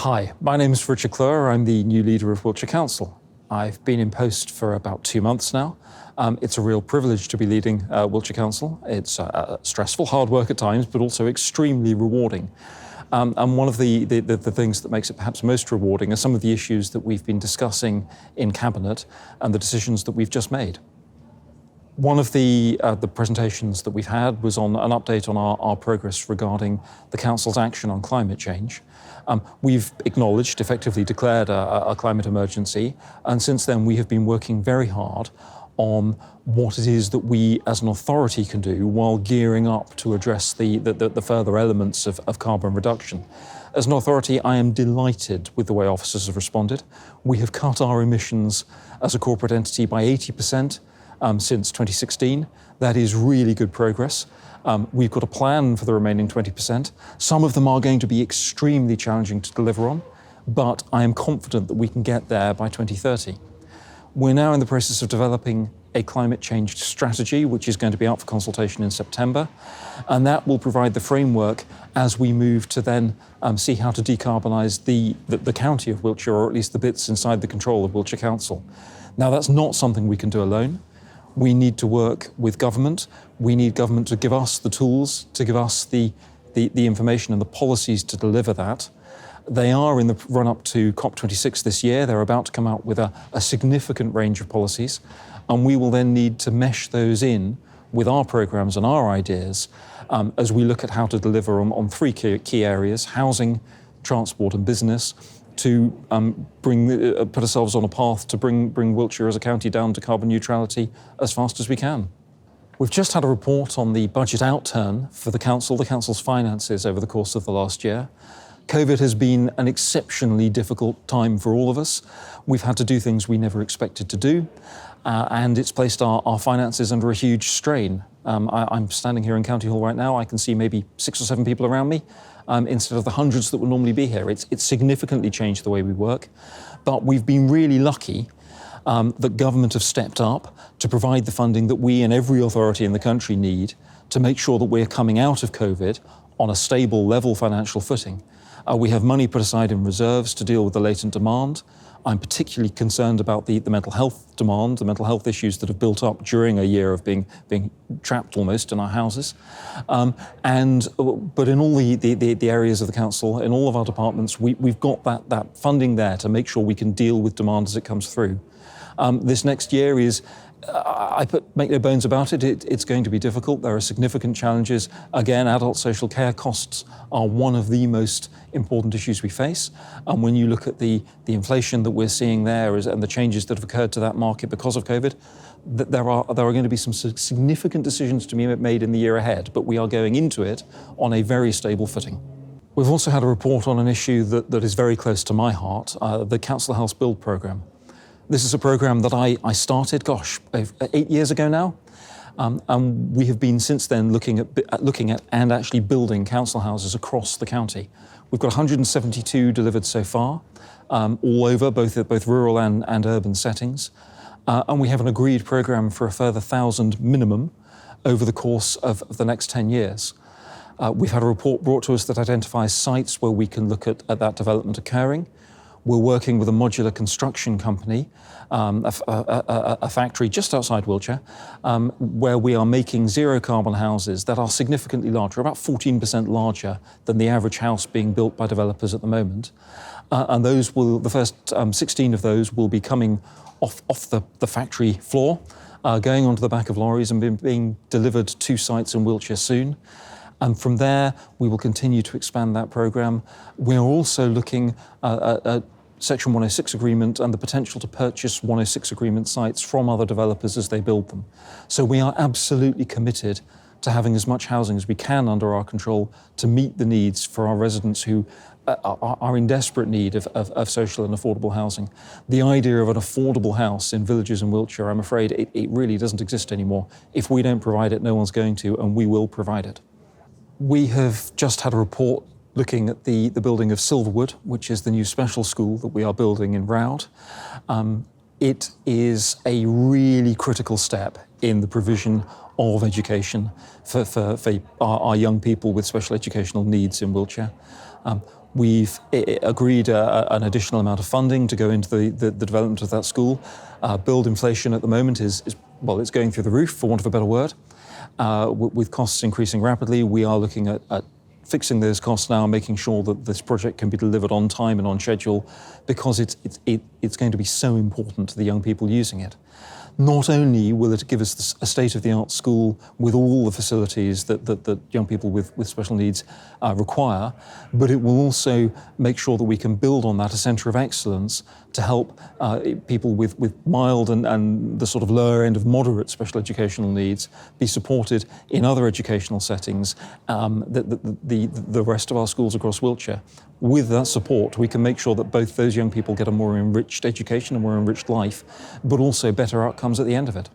Hi, my name is Richard Clewer. I'm the new leader of Wiltshire Council. I've been in post for about 2 months now. It's a real privilege to be leading Wiltshire Council. It's stressful, hard work at times, but also extremely rewarding. And one of the things that makes it perhaps most rewarding are some of the issues that we've been discussing in Cabinet and the decisions that we've just made. One of the presentations that we've had was on an update on our progress regarding the Council's action on climate change. We've acknowledged, effectively declared a climate emergency, and since then we have been working very hard on what it is that we as an authority can do while gearing up to address the further elements of carbon reduction. As an authority, I am delighted with the way officers have responded. We have cut our emissions as a corporate entity by 80%. Since 2016. That is really good progress. We've got a plan for the remaining 20%. Some of them are going to be extremely challenging to deliver on, but I am confident that we can get there by 2030. We're now in the process of developing a climate change strategy, which is going to be out for consultation in September, and that will provide the framework as we move to then see how to decarbonise the county of Wiltshire, or at least the bits inside the control of Wiltshire Council. Now, that's not something we can do alone. We need to work with government. We need government to give us the tools, to give us the information and the policies to deliver that. They are in the run-up to COP26 this year. They're about to come out with a significant range of policies, and we will then need to mesh those in with our programmes and our ideas as we look at how to deliver on three key areas: housing, transport and business, to put ourselves on a path to bring Wiltshire as a county down to carbon neutrality as fast as we can. We've just had a report on the budget outturn for the council's finances over the course of the last year. COVID has been an exceptionally difficult time for all of us. We've had to do things we never expected to do, and it's placed our finances under a huge strain. I'm standing here in County Hall right now. I can see maybe 6 or 7 people around me instead of the hundreds that would normally be here. It's significantly changed the way we work, but we've been really lucky that government have stepped up to provide the funding that we and every authority in the country need to make sure that we're coming out of COVID on a stable, level financial footing. We have money put aside in reserves to deal with the latent demand. I'm particularly concerned about the mental health demand, the mental health issues that have built up during a year of being trapped almost in our houses. But in all the areas of the council, in all of our departments, we've got that funding there to make sure we can deal with demand as it comes through. This next year is, make no bones about it, it's going to be difficult. There are significant challenges. Again, adult social care costs are one of the most important issues we face. And when you look at the inflation that we're seeing there and the changes that have occurred to that market because of COVID, there are going to be some significant decisions to be made in the year ahead, but we are going into it on a very stable footing. We've also had a report on an issue that is very close to my heart, the Council House Build programme. This is a programme that I started, 8 years ago now. And we have been since then looking at and actually building council houses across the county. We've got 172 delivered so far, all over, both rural and urban settings. And we have an agreed programme for a further 1,000 minimum over the course of the next 10 years. We've had a report brought to us that identifies sites where we can look at that development occurring. We're working with a modular construction company, a factory just outside Wiltshire, where we are making zero carbon houses that are significantly larger, about 14% larger than the average house being built by developers at the moment. And the first 16 of those will be coming off the factory floor, going onto the back of lorries and being delivered to sites in Wiltshire soon. And from there, we will continue to expand that programme. We're also looking at Section 106 agreement and the potential to purchase 106 agreement sites from other developers as they build them. So we are absolutely committed to having as much housing as we can under our control to meet the needs for our residents who are in desperate need of social and affordable housing. The idea of an affordable house in villages in Wiltshire, I'm afraid it really doesn't exist anymore. If we don't provide it, no one's going to, and we will provide it. We have just had a report looking at the building of Silverwood, which is the new special school that we are building in Roud. It is a really critical step in the provision of education for our young people with special educational needs in Wiltshire. We've agreed an additional amount of funding to go into the development of that school. Build inflation at the moment is it's going through the roof, for want of a better word. With costs increasing rapidly, we are looking at fixing those costs now, making sure that this project can be delivered on time and on schedule, because it's going to be so important to the young people using it. Not only will it give us a state-of-the-art school with all the facilities that young people with special needs require, but it will also make sure that we can build on that, a centre of excellence, to help people with mild and the sort of lower end of moderate special educational needs be supported in other educational settings, the rest of our schools across Wiltshire. With that support, we can make sure that both those young people get a more enriched education, a more enriched life, but also better outcomes at the end of it.